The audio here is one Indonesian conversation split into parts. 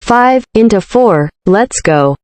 5 into 4, let's go.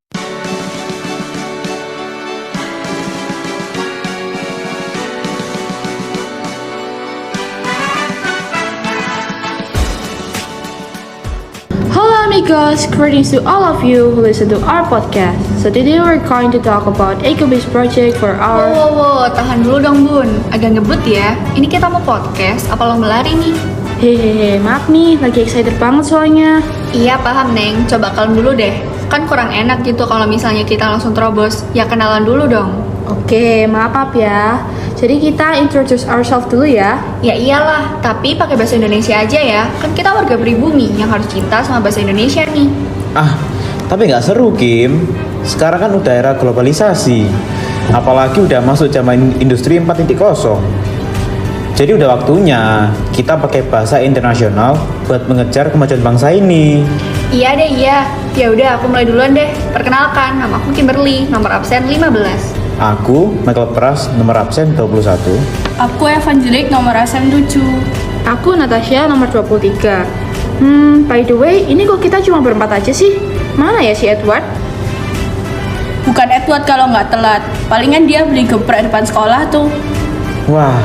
Hello amigos, greetings to all of you who listen to our podcast. So today we're going to talk about eco-based project for our... Wow, tahan dulu dong bun, agak ngebut ya. Ini kita mau podcast, apa lomba lari nih? Hehehe, maaf nih, lagi excited banget soalnya. Iya paham Neng, coba kalem dulu deh. Kan kurang enak gitu kalau misalnya kita langsung terobos. Ya kenalan dulu dong. Oke, maaf ya. Jadi kita introduce ourselves dulu ya. Ya iyalah, tapi pakai bahasa Indonesia aja ya. Kan kita warga pribumi yang harus cinta sama bahasa Indonesia nih. Tapi nggak seru, Kim. Sekarang kan udah era globalisasi. Apalagi udah masuk zaman industri 4.0. Jadi udah waktunya kita pakai bahasa internasional buat mengejar kemajuan bangsa ini. Iya deh, iya. Ya udah, aku mulai duluan deh. Perkenalkan, nama aku Kimberly, nomor absen 15. Aku, Michael Pras, nomor absen 21. Aku Evangelik nomor absen 7. Aku Natasha nomor 23. By the way, ini kok kita cuma berempat aja sih? Mana ya si Edward? Bukan Edward kalau nggak telat. Palingan dia beli geprek depan sekolah tuh. Wah,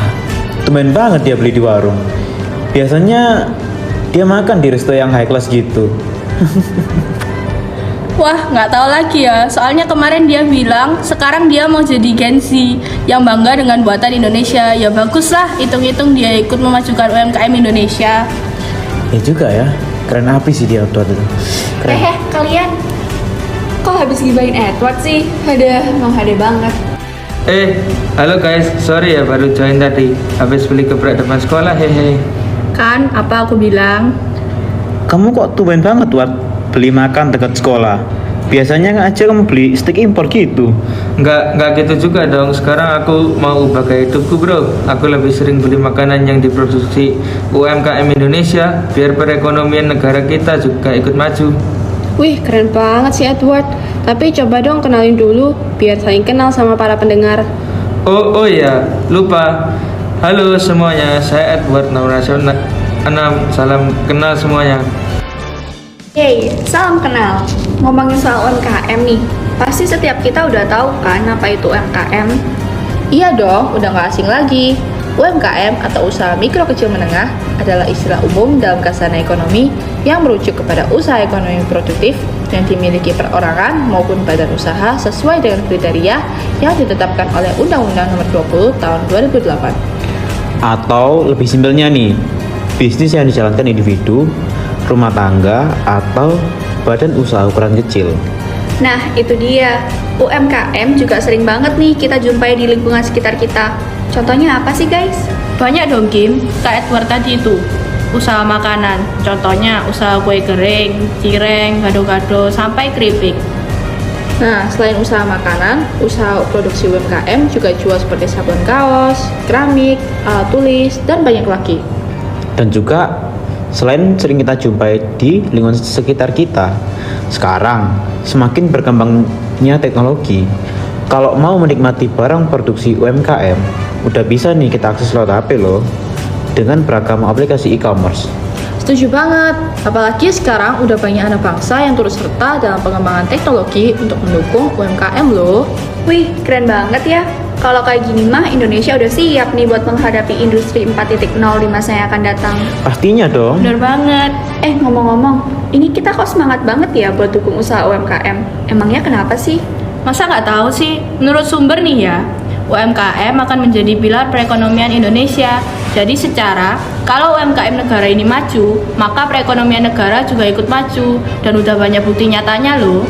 tumben banget dia beli di warung. Biasanya dia makan di resto yang high class gitu. Wah, nggak tahu lagi ya. Soalnya kemarin dia bilang sekarang dia mau jadi Gen Z yang bangga dengan buatan Indonesia. Ya bagus lah, hitung-hitung dia ikut memajukan UMKM Indonesia. Ya juga ya, keren api sih dia Edward itu. Keren. Kalian kok habis gibahin Edward sih? Mau hade banget. Halo guys, sorry ya baru join tadi. Habis beli geprek depan sekolah, hehe. Kan, apa aku bilang? Kamu kok tumben banget, Ward, beli makan dekat sekolah? Biasanya nggak aja kamu beli steak impor gitu. Nggak gitu juga dong. Sekarang aku mau ubah gaya hidupku bro. Aku lebih sering beli makanan yang diproduksi UMKM Indonesia, biar perekonomian negara kita juga ikut maju. Wih, keren banget si Edward. Tapi coba dong kenalin dulu, biar saling kenal sama para pendengar. Oh ya, lupa. Halo semuanya, saya Edward nomor absen 6. Salam kenal semuanya. Hey, salam kenal. Ngomongin soal UMKM nih, pasti setiap kita udah tahu kan apa itu UMKM? Iya dong, udah gak asing lagi. UMKM atau usaha mikro kecil menengah adalah istilah umum dalam kasanah ekonomi yang merujuk kepada usaha ekonomi produktif yang dimiliki perorangan maupun badan usaha sesuai dengan kriteria yang ditetapkan oleh Undang-Undang Nomor 20 Tahun 2008. Atau lebih simpelnya nih, bisnis yang dijalankan individu, rumah tangga, atau badan usaha ukuran kecil. Nah, itu dia. UMKM juga sering banget nih kita jumpai di lingkungan sekitar kita. Contohnya apa sih guys? Banyak dong Kim, kayak Edward tadi itu. Usaha makanan, contohnya usaha kue kering, cireng, gado-gado, sampai keripik. Nah, selain usaha makanan, usaha produksi UMKM juga jual seperti sabun kaos, keramik, alat tulis, dan banyak lagi. Dan juga selain sering kita jumpai di lingkungan sekitar kita, sekarang semakin berkembangnya teknologi. Kalau mau menikmati barang produksi UMKM, udah bisa nih kita akses lewat HP loh, dengan beragam aplikasi e-commerce. Setuju banget, apalagi sekarang udah banyak anak bangsa yang turut serta dalam pengembangan teknologi untuk mendukung UMKM loh. Wih, keren banget ya. Kalau kayak gini mah Indonesia udah siap nih buat menghadapi industri 4.0 di masa yang akan datang. Pastinya dong. Bener banget. Ngomong-ngomong, ini kita kok semangat banget ya buat dukung usaha UMKM. Emangnya kenapa sih? Masa nggak tahu sih? Menurut sumber nih ya, UMKM akan menjadi pilar perekonomian Indonesia. Jadi secara, kalau UMKM negara ini maju, maka perekonomian negara juga ikut maju. Dan udah banyak bukti nyatanya loh.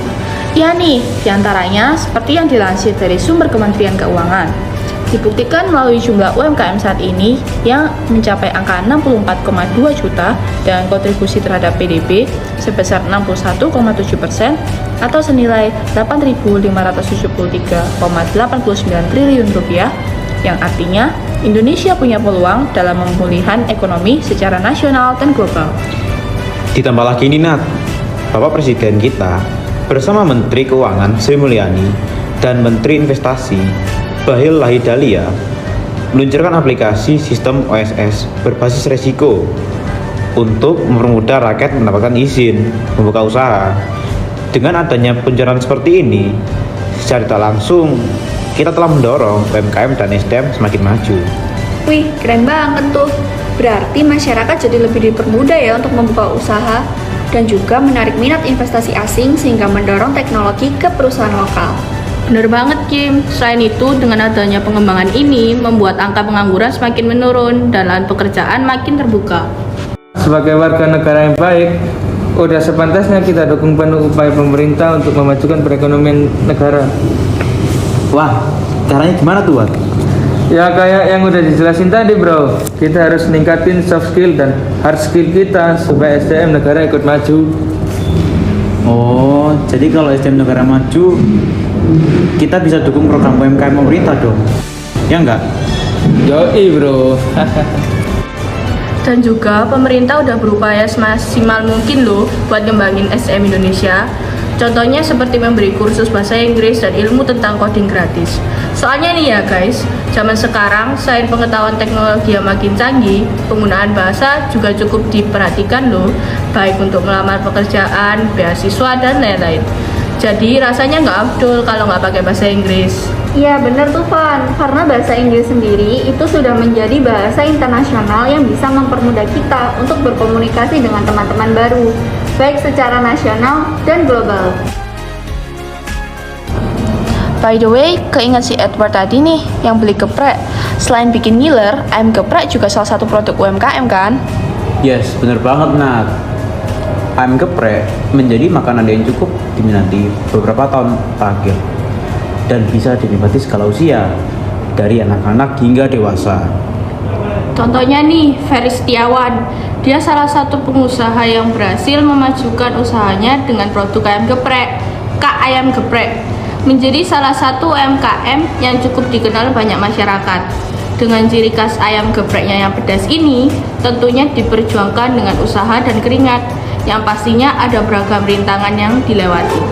Ya nih, diantaranya seperti yang dilansir dari sumber Kementerian Keuangan. Dibuktikan melalui jumlah UMKM saat ini yang mencapai angka 64,2 juta dan kontribusi terhadap PDB sebesar 61,7% atau senilai 8.573,89 triliun rupiah, yang artinya Indonesia punya peluang dalam pemulihan ekonomi secara nasional dan global. Ditambah lagi nih Nat, Bapak Presiden kita bersama Menteri Keuangan Sri Mulyani dan Menteri Investasi Bahlil Lahadalia meluncurkan aplikasi sistem OSS berbasis resiko untuk mempermudah rakyat mendapatkan izin membuka usaha. Dengan adanya pencerahan seperti ini, secara tak langsung kita telah mendorong UMKM dan SDM semakin maju. Wih, keren banget tuh. Berarti masyarakat jadi lebih dipermudah ya untuk membuka usaha dan juga menarik minat investasi asing sehingga mendorong teknologi ke perusahaan lokal. Bener banget Kim, selain itu dengan adanya pengembangan ini membuat angka pengangguran semakin menurun dan lahan pekerjaan makin terbuka. Sebagai warga negara yang baik, udah sepantasnya kita dukung penuh upaya pemerintah untuk memajukan perekonomian negara. Wah, caranya gimana tuh, Wat? Ya kayak yang udah dijelasin tadi bro, kita harus ningkatin soft skill dan hard skill kita supaya SDM negara ikut maju. Oh, jadi kalau SDM negara maju, kita bisa dukung program UMKM pemerintah dong? Ya enggak? Yoi bro. Dan juga pemerintah udah berupaya semaksimal mungkin loh buat ngembangin SDM Indonesia. Contohnya seperti memberi kursus bahasa Inggris dan ilmu tentang coding gratis. Soalnya nih ya guys, zaman sekarang selain pengetahuan teknologi yang makin canggih, penggunaan bahasa juga cukup diperhatikan loh, baik untuk melamar pekerjaan, beasiswa, dan lain-lain. Jadi rasanya nggak afdol kalau nggak pakai bahasa Inggris. Iya bener tuh Van, karena bahasa Inggris sendiri itu sudah menjadi bahasa internasional yang bisa mempermudah kita untuk berkomunikasi dengan teman-teman baru, baik secara nasional dan global. By the way, keinget si Edward tadi nih yang beli geprek. Selain bikin ngiler, ayam geprek juga salah satu produk UMKM kan? Yes, bener banget Nat. Ayam geprek menjadi makanan yang cukup diminati beberapa tahun terakhir dan bisa dinikmati segala usia, dari anak-anak hingga dewasa. Contohnya nih, Ferry Setiawan. Dia salah satu pengusaha yang berhasil memajukan usahanya dengan produk ayam geprek, Kak Ayam Geprek. Menjadi salah satu UMKM yang cukup dikenal banyak masyarakat. Dengan ciri khas ayam gepreknya yang pedas ini, tentunya diperjuangkan dengan usaha dan keringat, yang pastinya ada beragam rintangan yang dilewati.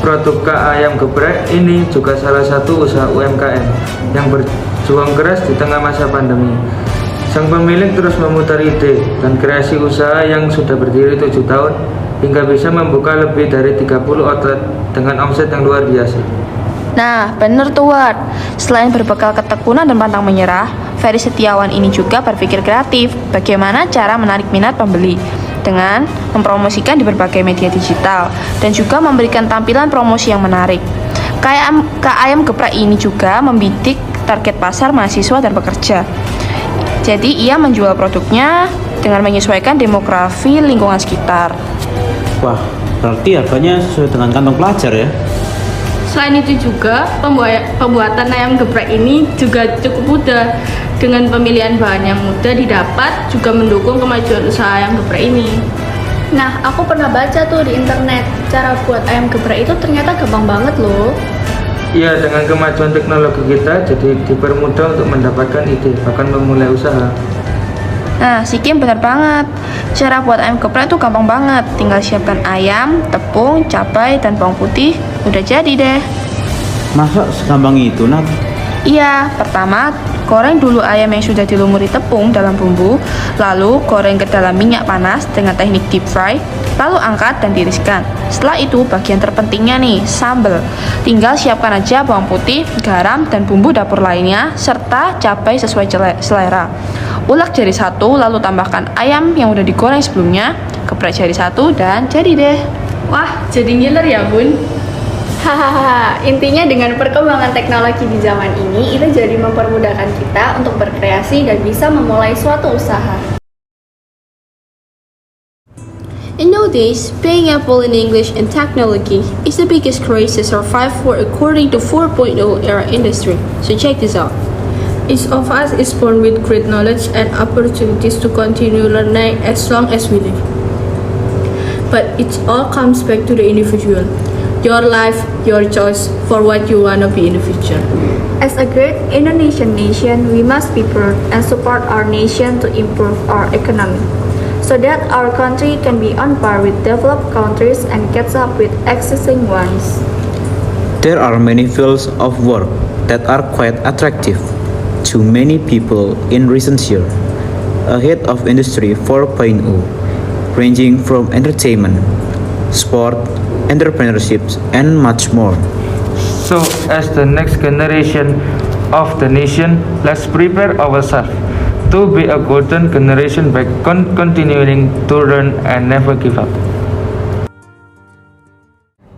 Produk Kak Ayam Geprek ini juga salah satu usaha UMKM yang berjuang keras di tengah masa pandemi. Sang pemilik terus memutar ide dan kreasi usaha yang sudah berdiri 7 tahun hingga bisa membuka lebih dari 30 outlet dengan omset yang luar biasa. Nah, bener tuh Ward. Selain berbekal ketekunan dan pantang menyerah, Ferry Setiawan ini juga berpikir kreatif bagaimana cara menarik minat pembeli dengan mempromosikan di berbagai media digital dan juga memberikan tampilan promosi yang menarik. Kak Ayam Geprek ini juga membidik target pasar mahasiswa dan pekerja. Jadi ia menjual produknya dengan menyesuaikan demografi lingkungan sekitar. Wah, berarti harganya sesuai dengan kantong pelajar ya? Selain itu juga, pembuatan ayam geprek ini juga cukup mudah. Dengan pemilihan bahan yang mudah didapat, juga mendukung kemajuan usaha ayam geprek ini. Nah, aku pernah baca tuh di internet, cara buat ayam geprek itu ternyata gampang banget loh. Iya, dengan kemajuan teknologi kita jadi dipermudah untuk mendapatkan ide, bahkan memulai usaha. Nah, si Kim benar banget. Cara buat ayam geprek tuh gampang banget. Tinggal siapkan ayam, tepung, cabai, dan bawang putih. Udah jadi deh. Masa segampang itu, Nat? Iya, pertama goreng dulu ayam yang sudah dilumuri tepung dalam bumbu, lalu goreng ke dalam minyak panas dengan teknik deep fry, lalu angkat dan tiriskan. Setelah itu bagian terpentingnya nih, sambal. Tinggal siapkan aja bawang putih, garam, dan bumbu dapur lainnya, serta cabai sesuai selera. Ulek jadi satu, lalu tambahkan ayam yang udah digoreng sebelumnya, geprek jadi satu, dan jadi deh. Wah, jadi ngiler ya bun? Hahaha, intinya dengan perkembangan teknologi di zaman ini, itu jadi mempermudahkan kita untuk berkreasi dan bisa memulai suatu usaha. And nowadays, paying Apple in English and technology is the biggest craze to survive for according to 4.0 era industry. So check this out. Each of us is born with great knowledge and opportunities to continue learning as long as we live. But it all comes back to the individual. Your life, your choice for what you wanna be in the future. As a great Indonesian nation, we must be proud and support our nation to improve our economy, so that our country can be on par with developed countries and catch up with existing ones. There are many fields of work that are quite attractive to many people in recent years. ahead of Industry 4.0, ranging from entertainment, sport, entrepreneurship, and much more. So, as the next generation of the nation, let's prepare ourselves to be a golden generation by continuing to learn and never give up.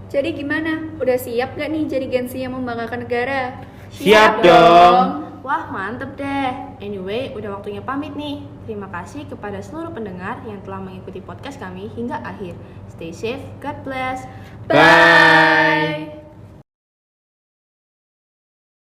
Jadi gimana? Udah siap gak nih jadi Gen Z yang membanggakan negara? Siap dong. Wah, mantep deh. Anyway, udah waktunya pamit nih. Terima kasih kepada seluruh pendengar yang telah mengikuti podcast kami hingga akhir. Stay safe, God bless. Bye.